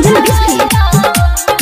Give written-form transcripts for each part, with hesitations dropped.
रंजन बिस्फी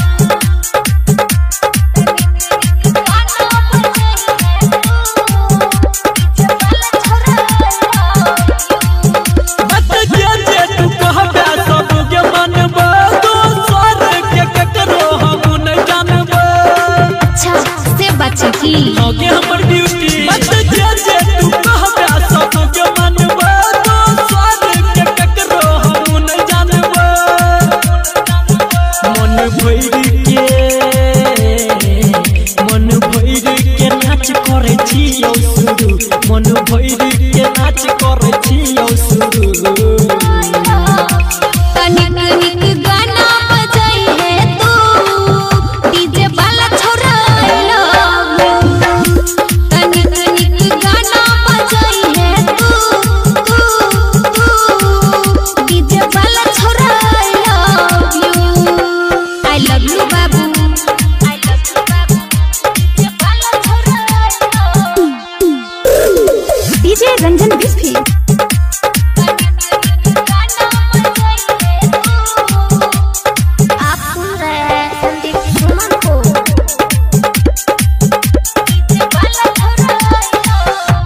मन भैरी के नाच करे छियौ शुरू तनिक निक गाना बजाई है तू डीजे वाला छोरा आई लव यू तनिक निक गाना बजाई है तू डीजे वाला छोरा आई लव यू बाबू डीजे रंजन बिस्फी आप सुन रहे हैं संदीप सुमन को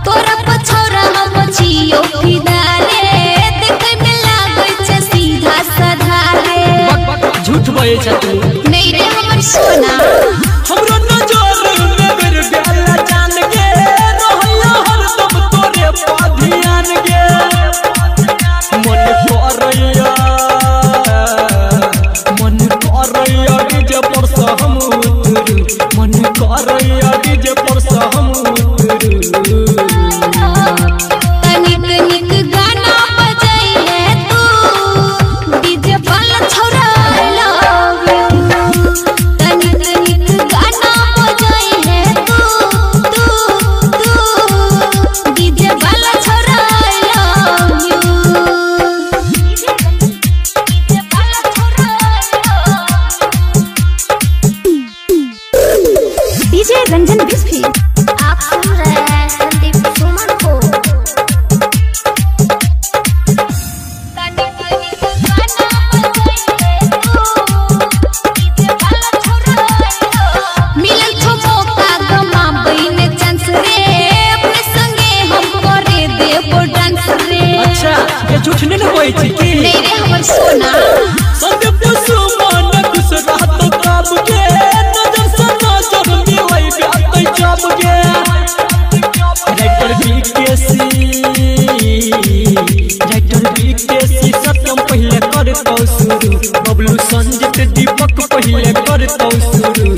तोरा पछौरा हम छियो फिदारे देखे में लागै छै सीधा साधा रे झूठ बोलै छ तू नहीं रे हमर सोना हमरो नजर में बेर बेला जान के रहया हरदम तोरे पाधियान के मन करैया डीजे पर से हम उतरू मन करैया डीजे पर से हम उतरू तनिक निक गाना बजाई है तू डीजे वाला छोरा आई लव यू तनिक निक गाना बजाई है तू डीजे वाला छोरा I love you DJ Ranjan Bisfi आप सुन रहे हैं संदीप सुमन को मिलल छो मौका गमा बहिने चांस रे अपने संगे हम करे देबो डांस रे अच्छा ये झूठ नहीं बोलै छी की नहीं रे हमर सोना संदीप सुमन खुश रहत कब के नजर से नजर मिलै जातै जब के राइटर बीकेसी सत्यम पहले करतौ शुरू बबलू संजीत दीपक पहले करतौ शुरू